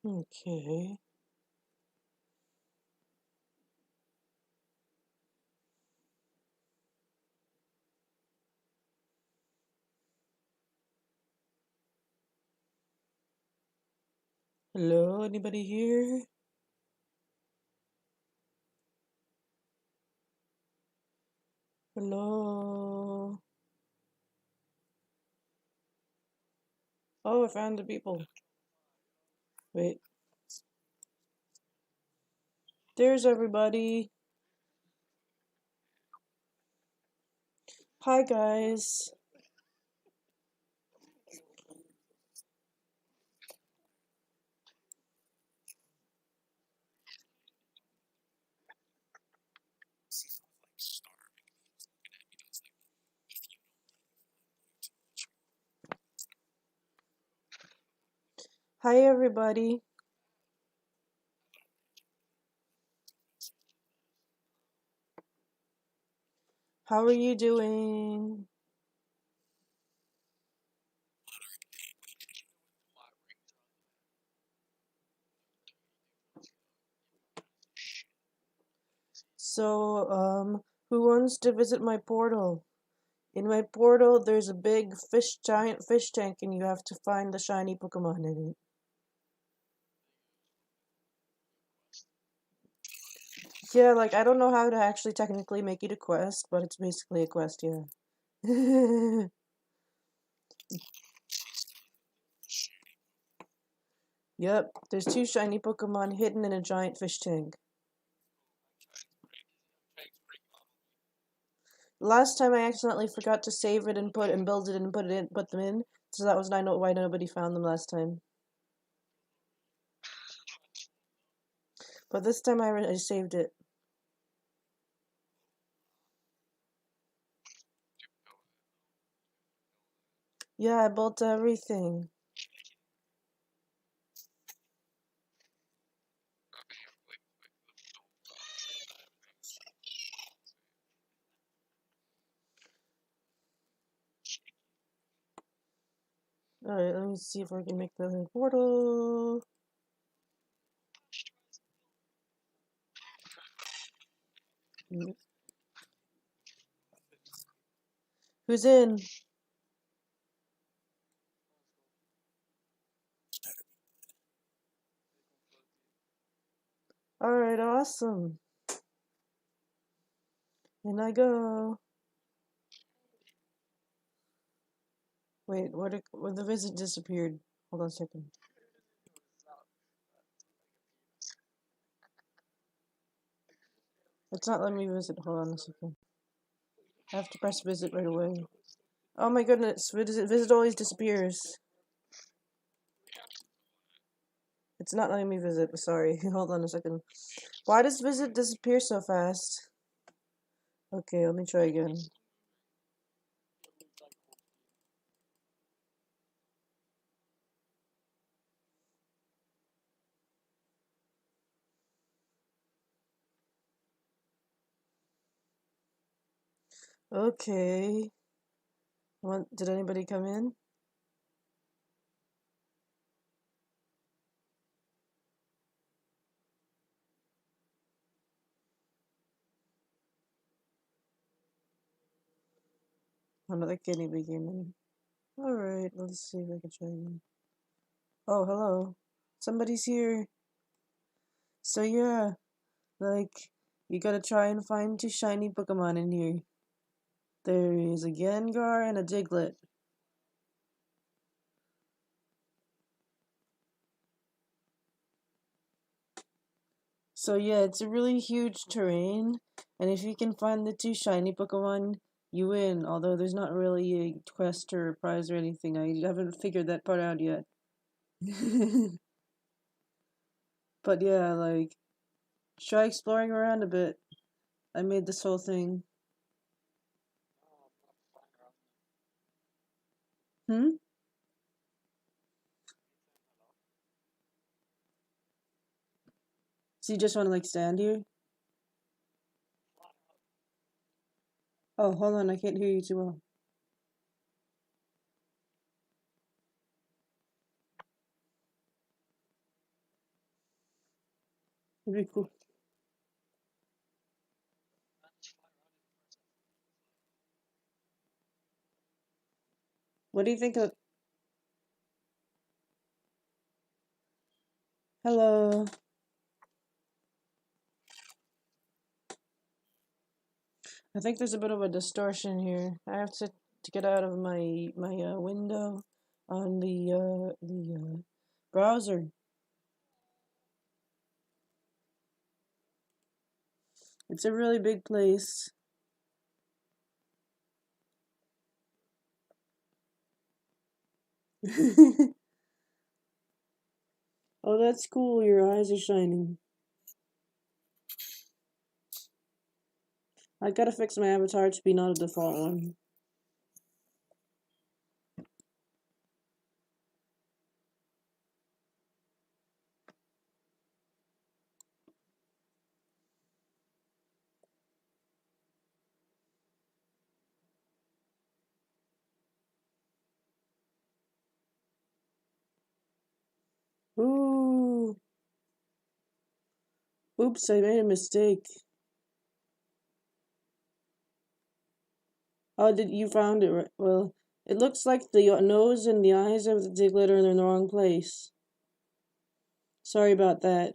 Okay. Hello, anybody here? Hello. Oh, I found the people. Wait. There's everybody. Hi, guys. Hi, everybody. How are you doing? So, who wants to visit my portal? In my portal, there's a big giant fish tank, and you have to find the shiny Pokemon in it. Yeah, like, I don't know how to actually technically make it a quest, but it's basically a quest, yeah. Yep, there's 2 shiny Pokemon hidden in a giant fish tank. Last time I accidentally forgot to save it and build it and put them in, so that was why nobody found them last time. But this time I saved it. Yeah, I built everything. Alright, let me see if I can make the portal. Who's in? Alright, awesome. In I go. Wait, where the visit disappeared? Hold on a second. It's not letting me visit. Hold on a second. I have to press visit right away. Oh my goodness, visit always disappears. It's not letting me visit. Sorry. Hold on a second. Why does visit disappear so fast? Okay, let me try again. Okay. Did anybody come in? Another kidney came in. Alright, let's see if I can try again. Oh, hello. Somebody's here. So yeah, like, you gotta try and find 2 shiny Pokemon in here. There is a Gengar and a Diglett. So yeah, it's a really huge terrain, and if you can find the 2 shiny Pokemon, you win. Although there's not really a quest or a prize or anything. I haven't figured that part out yet. But yeah, like, try exploring around a bit. I made this whole thing. Hmm? So you just want to, like, stand here? Oh, hold on, I can't hear you too well. It'd be cool. What do you think of... Hello. I think there's a bit of a distortion here. I have to get out of my window on the browser. It's a really big place. Oh, that's cool. Your eyes are shining. I gotta fix my avatar to be not a default one. Ooh. Oops, I made a mistake. Oh, did you found it right? Well, it looks like the nose and the eyes of the Diglett are in the wrong place. Sorry about that.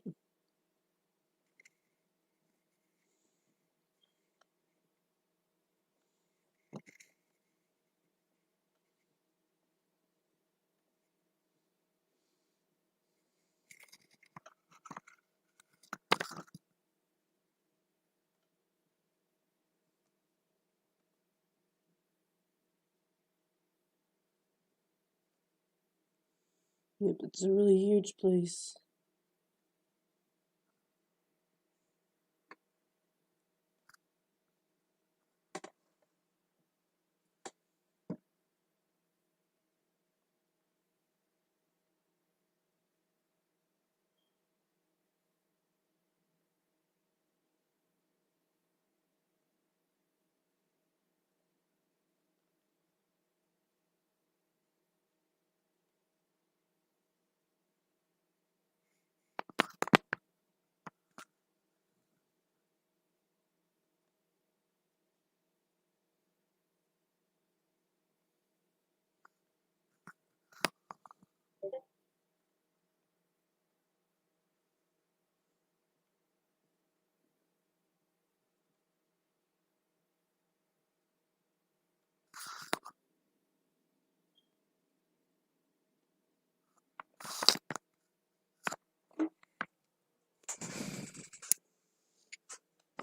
Yep, it's a really huge place.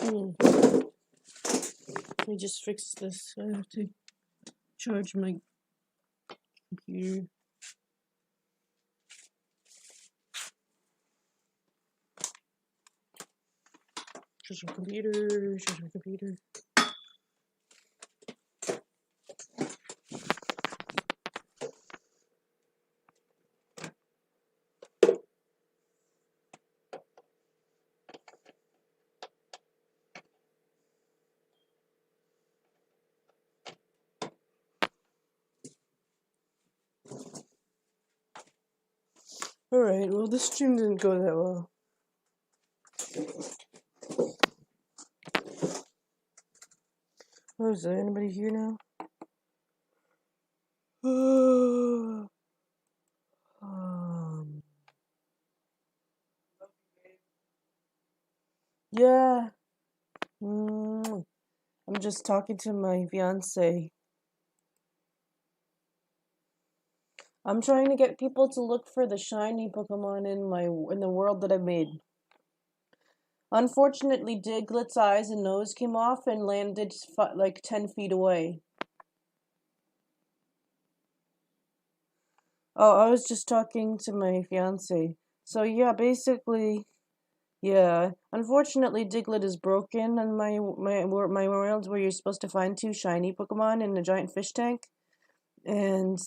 Let me just fix this. I have to charge my computer. Charge my computer. Charge my computer. Alright, well, this stream didn't go that well. Oh, is there anybody here now? Yeah. I'm just talking to my fiance. I'm trying to get people to look for the shiny Pokemon in the world that I made. Unfortunately, Diglett's eyes and nose came off and landed like 10 feet away. Oh, I was just talking to my fiance. So yeah, basically, yeah. Unfortunately, Diglett is broken in my world where you're supposed to find two shiny Pokemon in a giant fish tank, and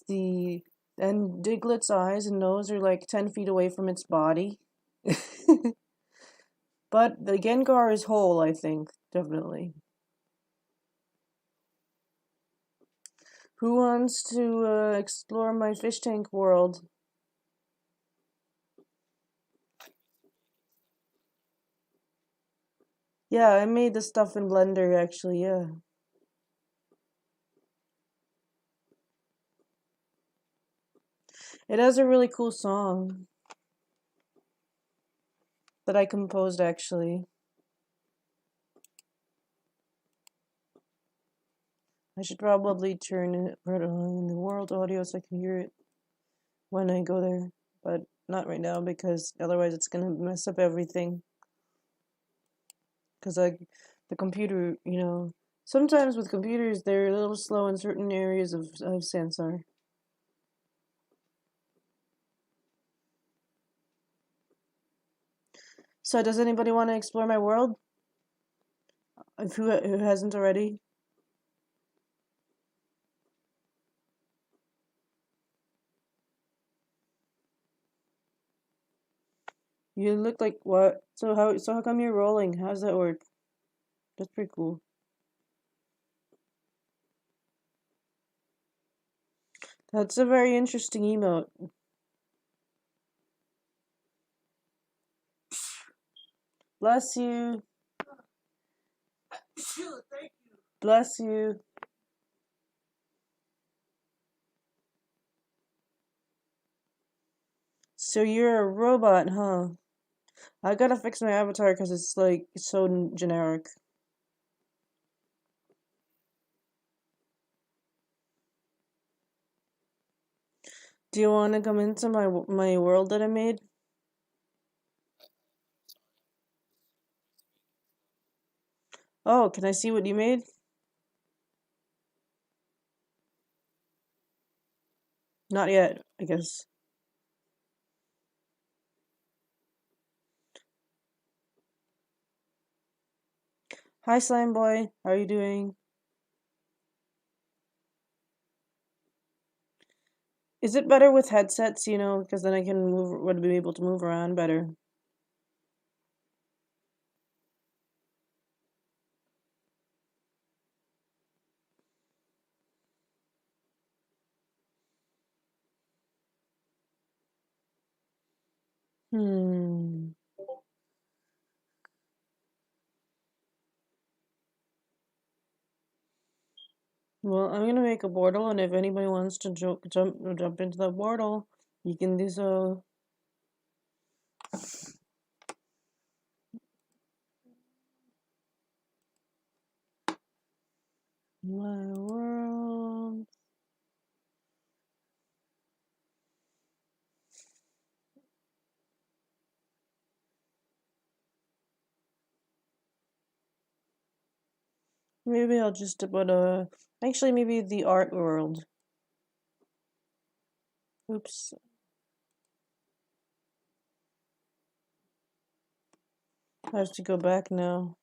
Diglett's eyes and nose are like 10 feet away from its body. But the Gengar is whole, I think, definitely. Who wants to explore my fish tank world? Yeah, I made the stuff in Blender actually, yeah. It has a really cool song that I composed actually. I should probably put on the world audio so I can hear it when I go there, but not right now because otherwise it's gonna mess up everything. Because the computer, sometimes with computers they're a little slow in certain areas of sensor. So does anybody want to explore my world? If who hasn't already? You look like what? So how come you're rolling? How does that work? That's pretty cool. That's a very interesting emote. Bless you. Bless you. So you're a robot, huh? I gotta fix my avatar because it's like so generic. Do you want to come into my world that I made? Oh, can I see what you made? Not yet, I guess. Hi, slime boy. How are you doing? Is it better with headsets? Because then I can would be able to move around better. Hmm. Well, I'm gonna make a portal, and if anybody wants to jump into the portal, you can do so. My world. Maybe I'll just put actually, maybe the art world. Oops. I have to go back now.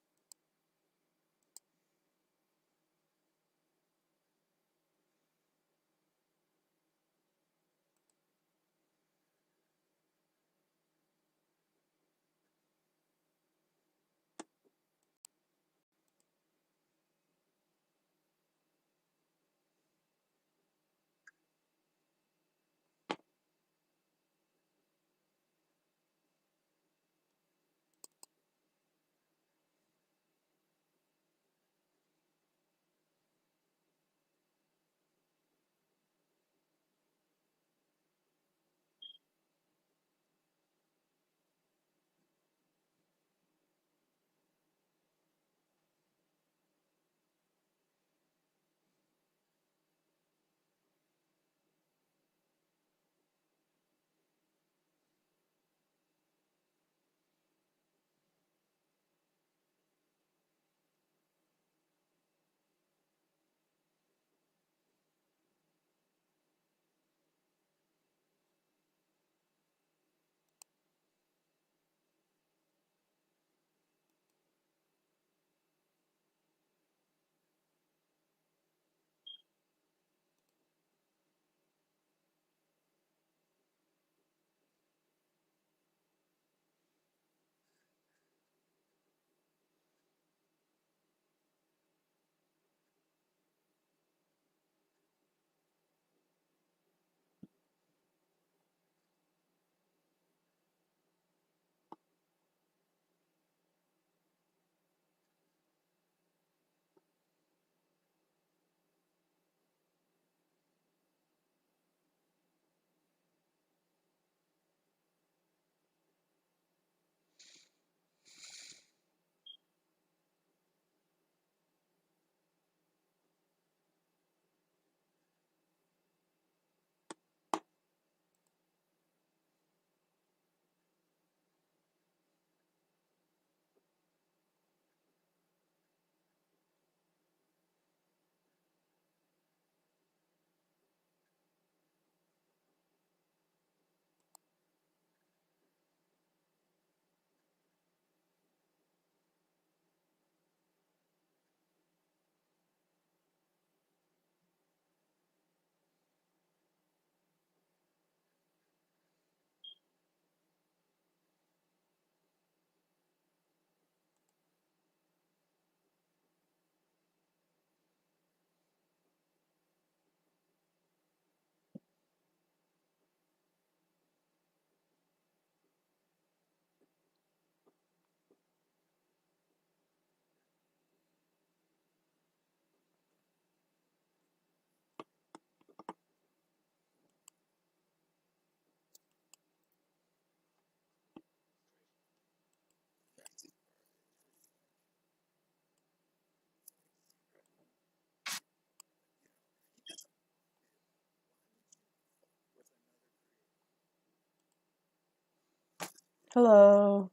Hello.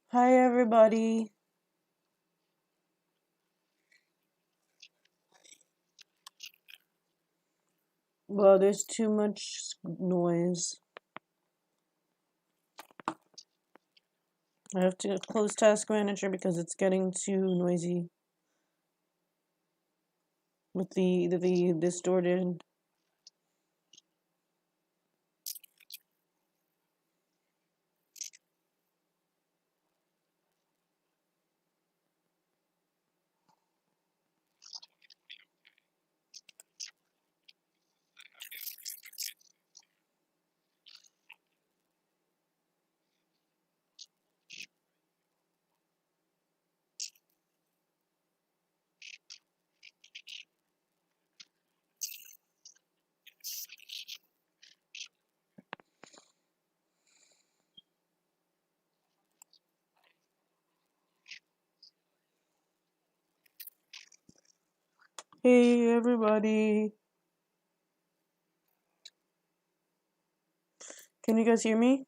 Hi, everybody. Well, there's too much noise. I have to close Task Manager because it's getting too noisy with the distorted. Hey, everybody. Can you guys hear me?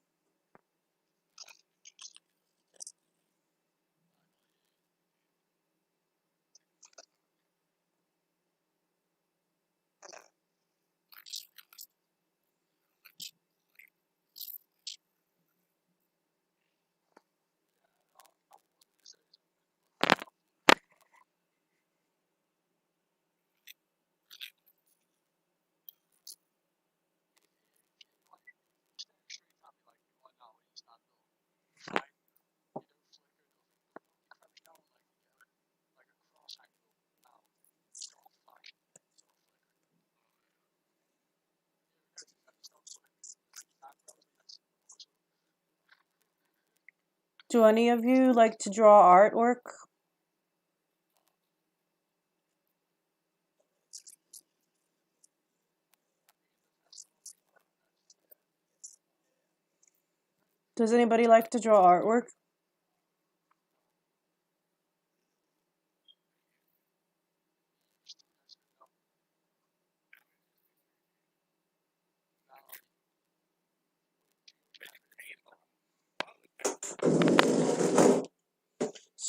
Do any of you like to draw artwork? Does anybody like to draw artwork?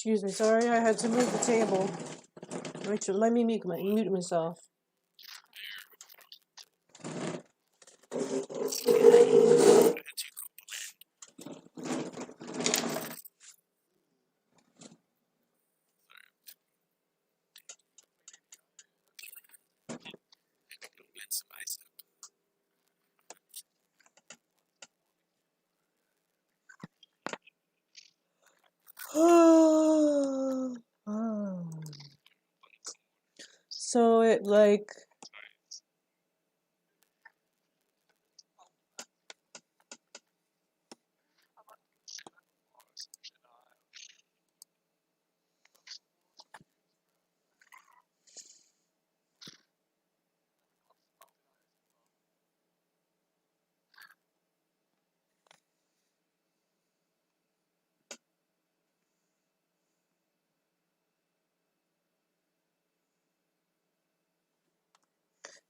Excuse me, sorry, I had to move the table. Let me mute myself. So it like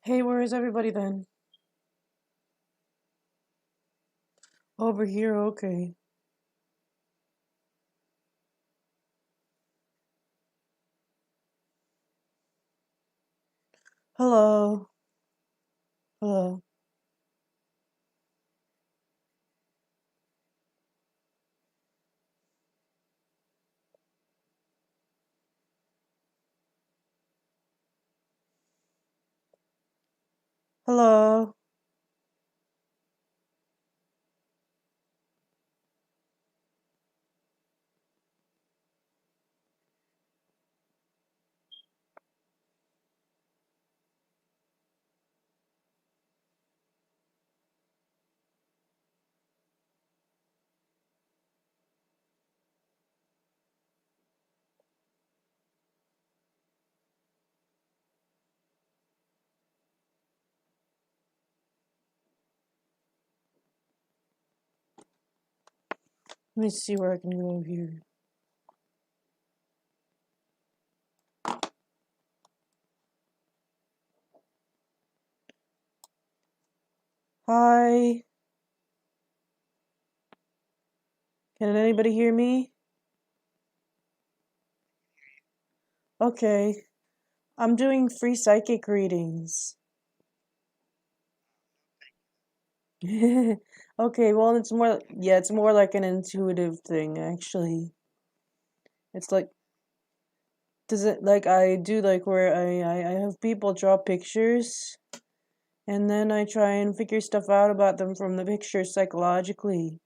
hey, where is everybody then? Over here, okay. Hello. Hello. Hello. Let me see where I can go here. Hi. Can anybody hear me? Okay. I'm doing free psychic readings. Okay, well, it's more like an intuitive thing, actually. It's like, does it, like, I do, like, where I have people draw pictures, and then I try and figure stuff out about them from the pictures psychologically.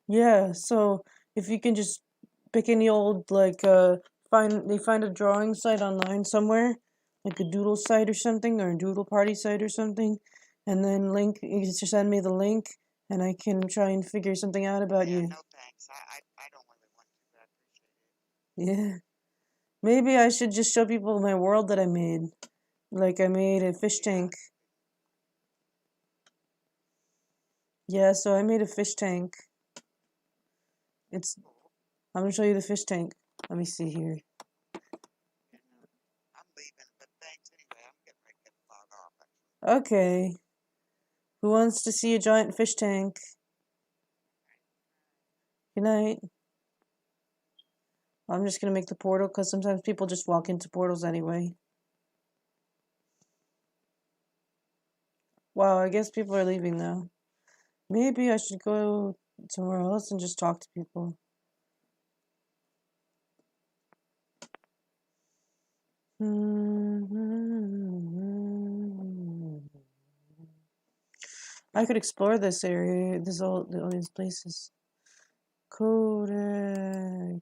Yeah, so if you can just pick any old, like, find a drawing site online somewhere, like a doodle site or something, or a doodle party site or something, and then you just send me the link, and I can try and figure something out about you. No thanks. I don't really want to, but I appreciate it. Yeah. Maybe I should just show people my world that I made. Like, I made a fish tank. Yeah, so I made a fish tank. It's, I'm gonna show you the fish tank. Let me see here. I'm leaving, but thanks anyway. I'm getting ready to log off, actually. Okay. Who wants to see a giant fish tank? Good night. I'm just gonna make the portal because sometimes people just walk into portals anyway. Wow, I guess people are leaving now. Maybe I should go somewhere else and just talk to people. I could explore this area, all these places. Codex.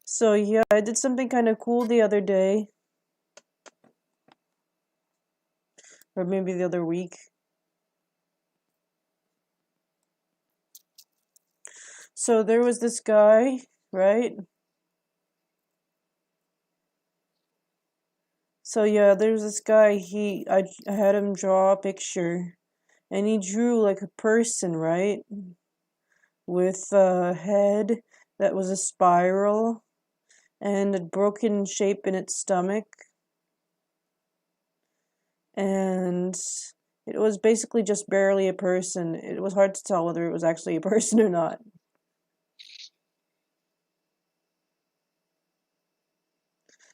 So yeah, I did something kind of cool the other day, or maybe the other week. So there was this guy, right? So yeah, there's this guy. I had him draw a picture, and he drew like a person, right, with a head that was a spiral and a broken shape in its stomach, and it was basically just barely a person. It was hard to tell whether it was actually a person or not.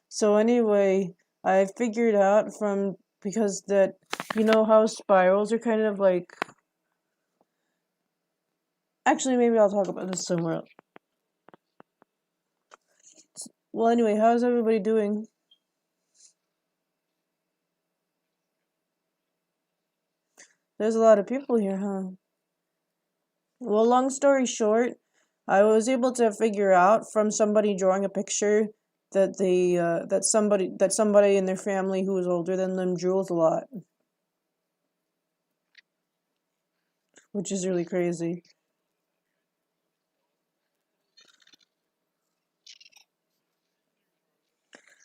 So anyway, I figured out from because that you know how spirals are kind of like actually maybe I'll talk about this somewhere else. Well, anyway, how's everybody doing? There's a lot of people here, huh? Well, long story short, I was able to figure out from somebody drawing a picture that that somebody in their family who was older than them drew a lot, which is really crazy.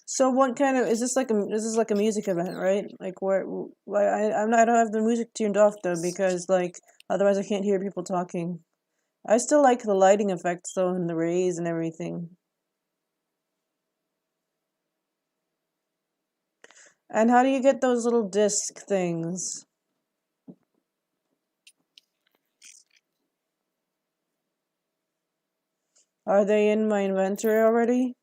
So what kind of is this like a music event, right? Like why I don't have the music tuned off though because like otherwise I can't hear people talking. I still like the lighting effects though and the rays and everything. And how do you get those little disc things? Are they in my inventory already?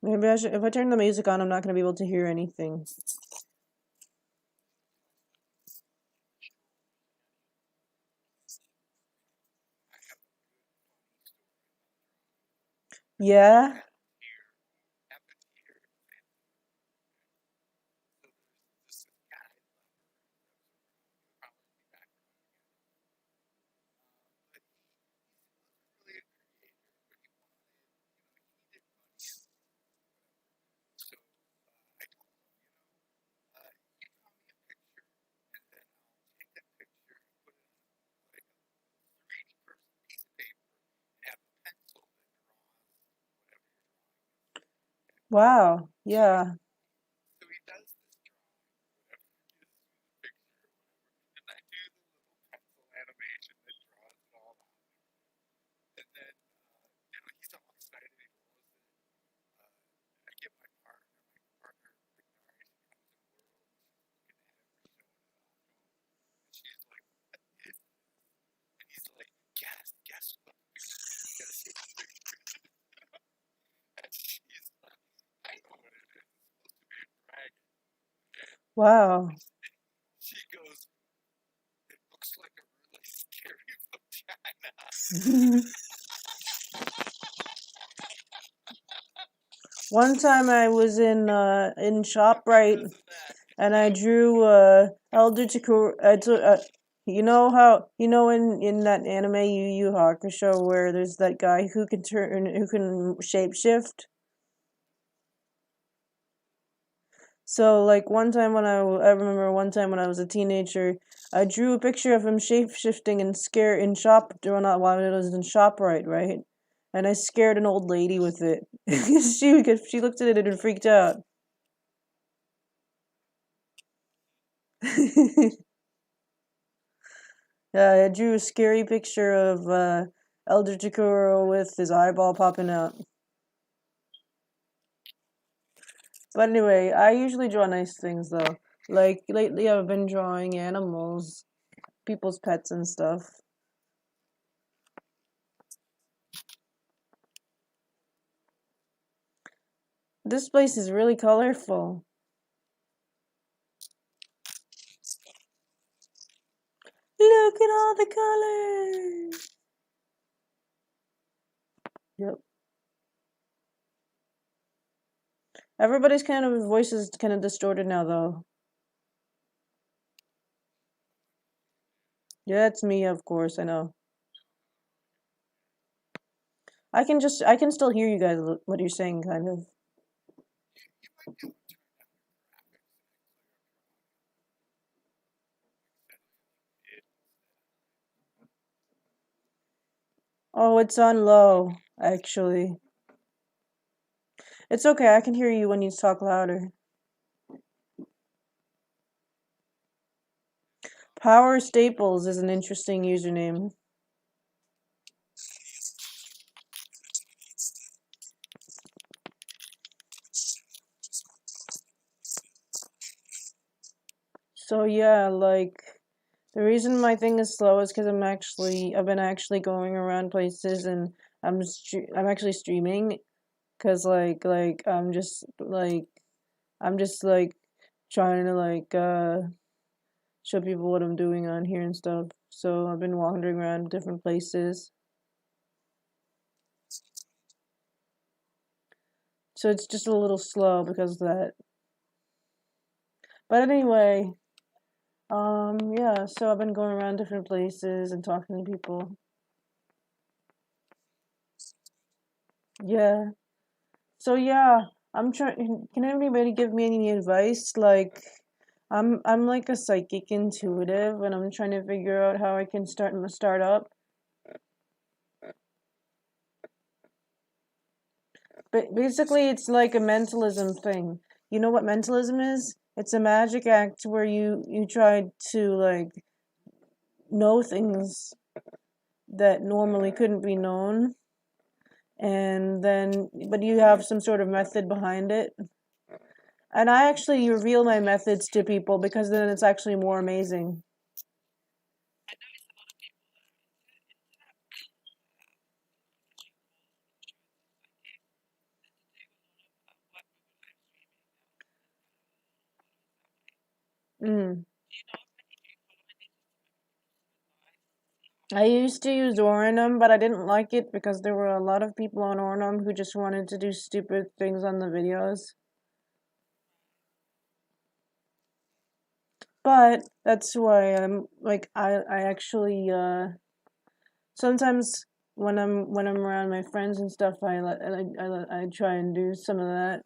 Maybe I should, if I turn the music on, I'm not going to be able to hear anything. Yeah? Wow. Yeah. So he does this drawing, whatever it is, the picture or whatever, and I do the little pencil animation that draws it all out. And then, he's all excited. He rolls it. I get my partner, Victoria, she comes in World. She's looking at it. We're showing it off to him. And she's like, what is this? And he's like, guess what? You gotta see the picture. And she's like, I know what it is. It's supposed to be a dragon. Wow. She goes, it looks like a really scary vagina. One time I was in ShopRite and I drew Elder Takura. You know how in that anime Yu Yu Hakusho where there's that guy who can shapeshift. So like one time I remember one time when I was a teenager, I drew a picture of him shapeshifting and scare in shop while I was in ShopRite, right? And I scared an old lady with it. She looked at it and freaked out. Yeah, I drew a scary picture of Elder Takuro with his eyeball popping out. But anyway, I usually draw nice things though. Like lately I've been drawing animals, people's pets and stuff. This place is really colorful. Look at all the colors. Yep. Everybody's kind of voice is kind of distorted now though. Yeah, it's me, of course, I know. I can still hear you guys what you're saying kind of. You might be able to turn down your graphics and clear up your audio. Oh, it's on low, actually. It's okay, I can hear you when you talk louder. Power Staples is an interesting username. So yeah, like the reason my thing is slow is because I've been actually going around places and I'm actually streaming because I'm just like trying to show people what I'm doing on here and stuff. So I've been wandering around different places. So it's just a little slow because of that. But anyway, yeah, so I've been going around different places and talking to people. Yeah. So yeah, I'm trying. Can anybody give me any advice? Like, I'm like a psychic intuitive, and I'm trying to figure out how I can start up. But basically, it's like a mentalism thing. You know what mentalism is? It's a magic act where you try to like know things that normally couldn't be known, and then but you have some sort of method behind it. And I actually reveal my methods to people because then it's actually more amazing. Mm. I used to use Ornum, but I didn't like it because there were a lot of people on Ornum who just wanted to do stupid things on the videos. But that's why I'm like I actually sometimes when I'm around my friends and stuff I try and do some of that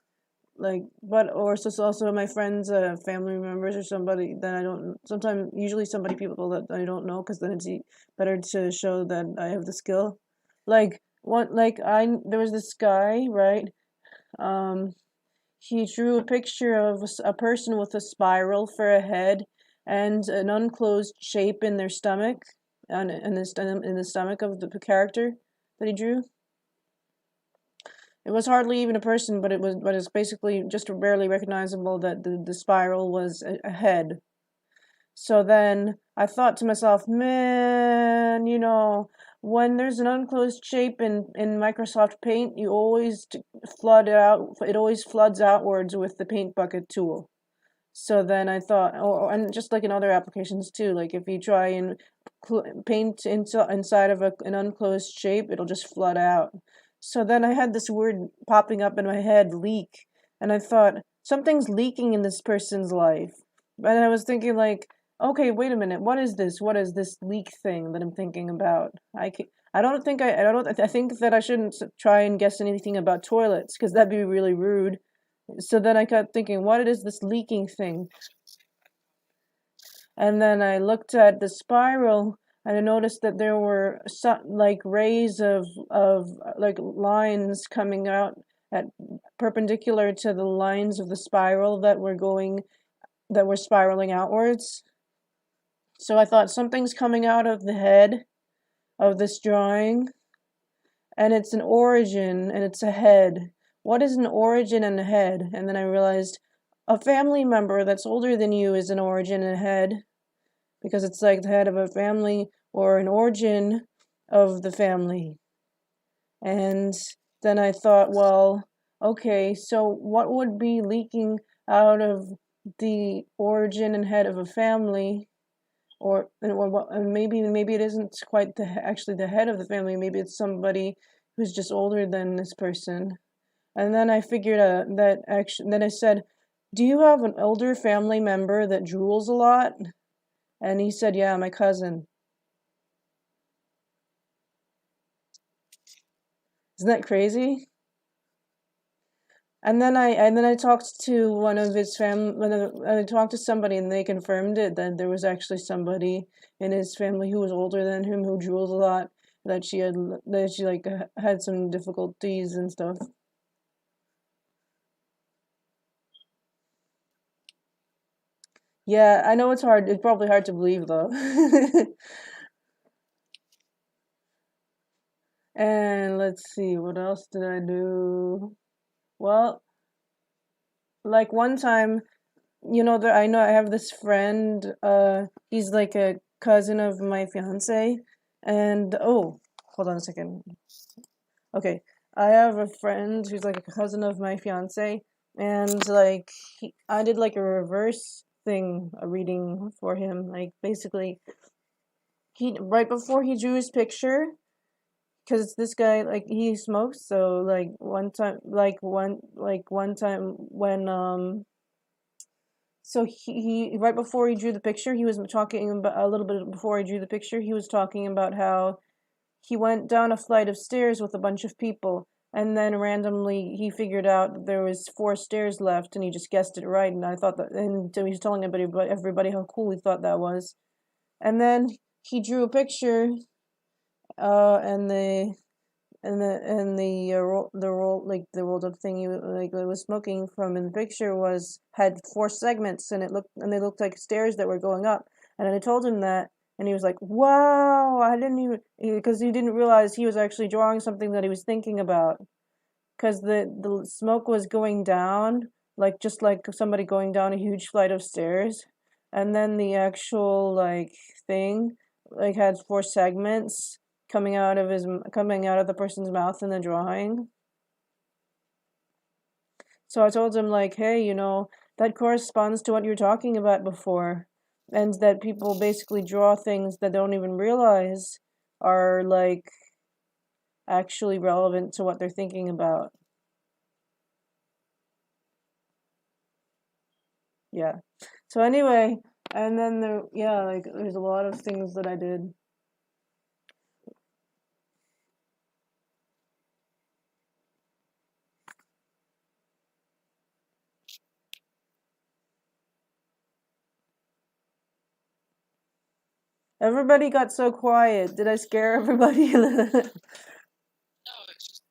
like but or so also my friends family members or somebody that I don't sometimes usually somebody people that I don't know because then it's better to show that I have the skill like one like I there was this guy right um he drew a picture of a person with a spiral for a head and an unclosed shape in their stomach, and in the stomach of the character that he drew. It was hardly even a person, but it's basically just barely recognizable that the spiral was a head. So then I thought to myself, man, when there's an unclosed shape in Microsoft Paint, you always flood it out. It always floods outwards with the paint bucket tool. So then I thought, and just like in other applications too, like if you try and paint inside of an unclosed shape, it'll just flood out. So then I had this word popping up in my head, leak, and I thought something's leaking in this person's life. And I was thinking like, okay, wait a minute, what is this? What is this leak thing that I'm thinking about? I think that I shouldn't try and guess anything about toilets because that'd be really rude. So then I kept thinking, what is this leaking thing? And then I looked at the spiral and I noticed that there were like rays of like lines coming out at perpendicular to the lines of the spiral that were spiraling outwards. So I thought something's coming out of the head of this drawing, and it's an origin and it's a head. What is an origin and a head? And then I realized a family member that's older than you is an origin and a head, because it's like the head of a family or an origin of the family. And then I thought, well, okay, so what would be leaking out of the origin and head of a family? Or maybe it isn't quite actually the head of the family. Maybe it's somebody who's just older than this person. And then I figured out that actually. Then I said, "Do you have an older family member that drools a lot?" And he said, "Yeah, my cousin." Isn't that crazy? And then I talked to one of his I talked to somebody and they confirmed it that there was actually somebody in his family who was older than him who drools a lot, that she like had some difficulties and stuff. Yeah, I know it's hard. It's probably hard to believe though. And let's see, what else did I do? Well, like one time, I know I have this friend, he's like a cousin of my fiance, and oh, hold on a second. Okay, I have a friend who's like a cousin of my fiance, and like I did like a reverse thing, a reading for him. Like basically, he right before he drew his picture, because this guy like he smokes, so one time when so he right before he drew the picture, he was talking about a little bit before he drew the picture, he was talking about how he went down a flight of stairs with a bunch of people, and then randomly he figured out that there was 4 stairs left, and he just guessed it right. And I thought that, and so he was telling everybody how cool he thought that was. And then he drew a picture, and the rolled up thing that was smoking from in the picture was had 4 segments, and they looked like stairs that were going up. And I told him that, and he was like, "Wow, I didn't even," because he didn't realize he was actually drawing something that he was thinking about, because the smoke was going down like just like somebody going down a huge flight of stairs, and then the actual like thing like had 4 segments coming out of the person's mouth in the drawing. So I told him like, hey, that corresponds to what you were talking about before, and that people basically draw things that they don't even realize are like actually relevant to what they're thinking about. Yeah. So anyway, and then there's a lot of things that I did. Everybody got so quiet. Did I scare everybody? No, it's just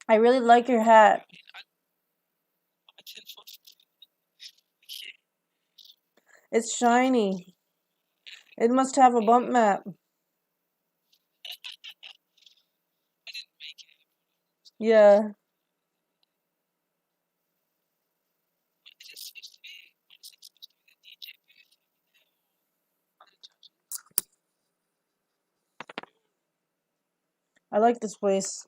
I really like your hat. I didn't want to. Okay, It's shiny. It must have a bump map. I didn't make it. Yeah. Is this supposed to be? What is it supposed to be? The DJ booth? Are they charging? I like this place.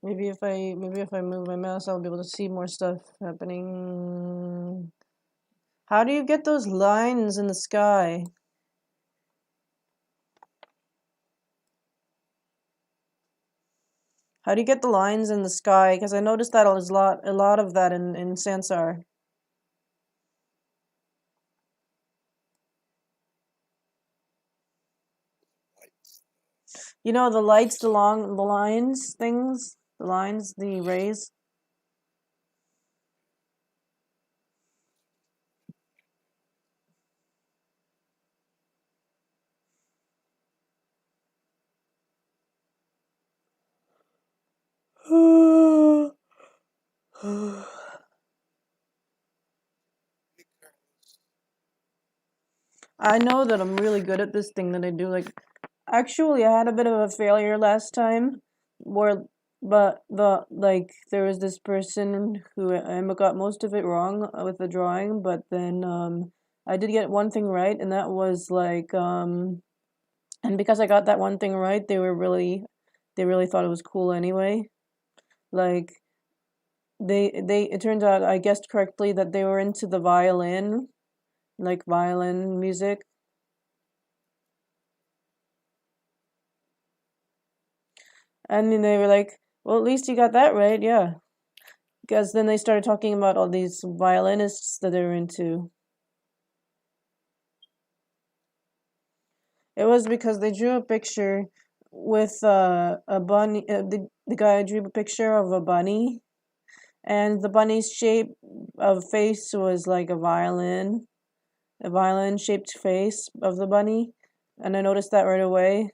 Maybe if I move my mouse, I'll be able to see more stuff happening. How do you get those lines in the sky? How do you get the lines in the sky? Because I noticed that there's a lot of that in Sansar. Lights. You know the lights, the lines things, the lines, the rays. Hey, Carlos. I know that I'm really good at this thing that I do. Like, actually, I had a bit of a failure last time, where, but there was this person who I got most of it wrong with the drawing, but then I did get one thing right, and that was and because I got that one thing right, they really thought it was cool anyway. Like, it turns out I guessed correctly that they were into the violin, like violin music. And then they were like, well, at least you got that right, yeah. Because then they started talking about all these violinists that they're into. It was because they drew a picture with a bunny. The guy drew a picture of a bunny, and the bunny's shape of face was like a violin shaped face of the bunny. And I noticed that right away.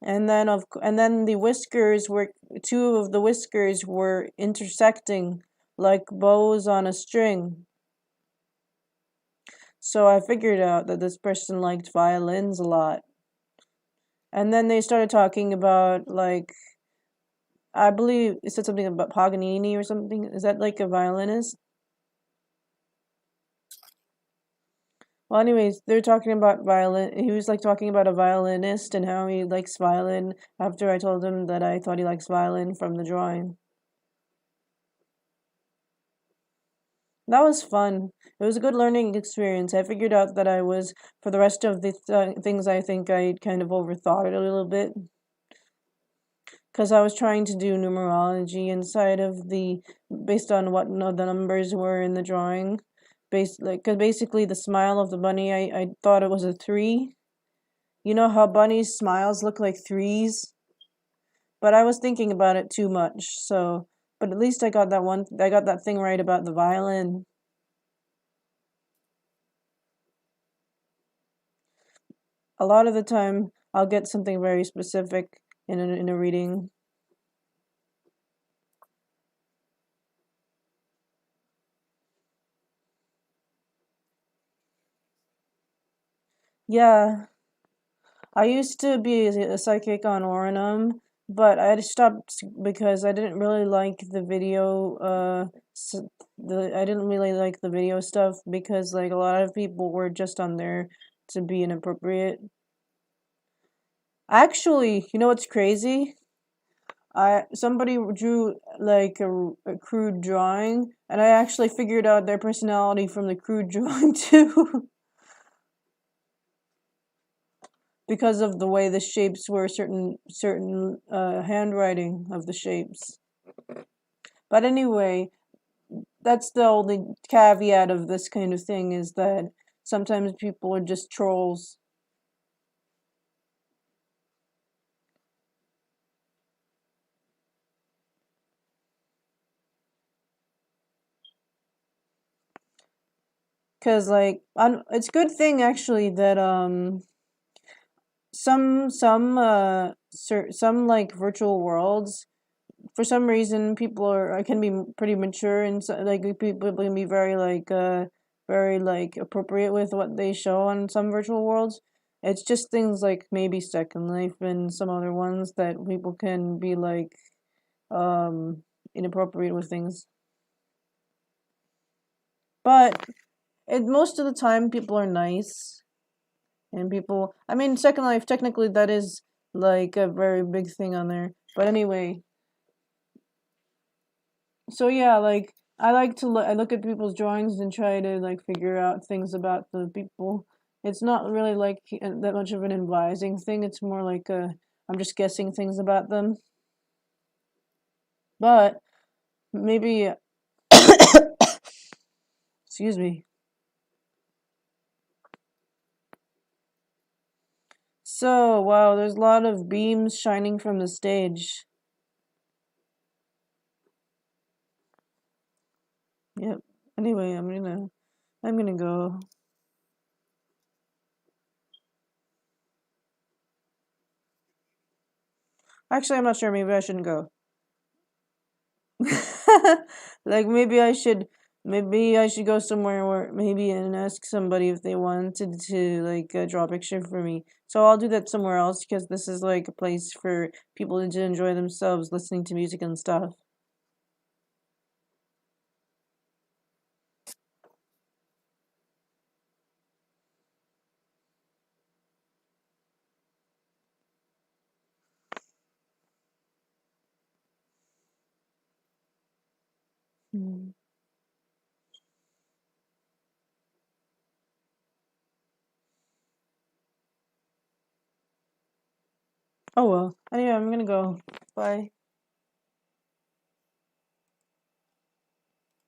And then the whiskers were two of the whiskers were intersecting like bows on a string. So I figured out that this person liked violins a lot. And then they started talking about like I believe it said something about Paganini or something. Is that like a violinist? Well, anyways, they're talking about violin. He was like talking about a violinist and how he likes violin after I told him that I thought he likes violin from the drawing. That was fun. It was a good learning experience. I figured out that I was, for the rest of the things, I think I kind of overthought it a little bit. Because I was trying to do numerology inside of based on what the numbers were in the drawing. Because basically the smile of the bunny, I thought it was a 3. You know how bunnies' smiles look like 3s? But I was thinking about it too much, so, but at least I got that thing right about the violin. A lot of the time I'll get something very specific in a reading. Yeah, I used to be a psychic on Ornum, but I stopped because I didn't really like the video. I didn't really like the video stuff because like a lot of people were just on there to be inappropriate. Actually, you know what's crazy? I somebody drew like a crude drawing, and I actually figured out their personality from the crude drawing too, because of the way the shapes were certain handwriting of the shapes. But anyway, that's the only caveat of this kind of thing is that sometimes people are just trolls. Cause like, it's a good thing actually that some like virtual worlds for some reason people can be pretty mature and so, like people can be very like appropriate with what they show on some virtual worlds. It's just things like maybe Second Life and some other ones that people can be like um inappropriate with things. But most of the time people are nice and people, I mean, Second Life technically that is like a very big thing on there. But anyway, so yeah, like I like to I look at people's drawings and try to like figure out things about the people. It's not really like that much of an advising thing. It's more like I'm just guessing things about them. But maybe excuse me. So, wow, there's a lot of beams shining from the stage. Yep. Anyway, I'm gonna go. Actually, I'm not sure. Maybe I shouldn't go. Like maybe I should go somewhere where maybe and ask somebody if they wanted to like draw a picture for me. So I'll do that somewhere else because this is like a place for people to enjoy themselves listening to music and stuff. Hmm. Oh well. Anyway, I'm gonna go. Bye.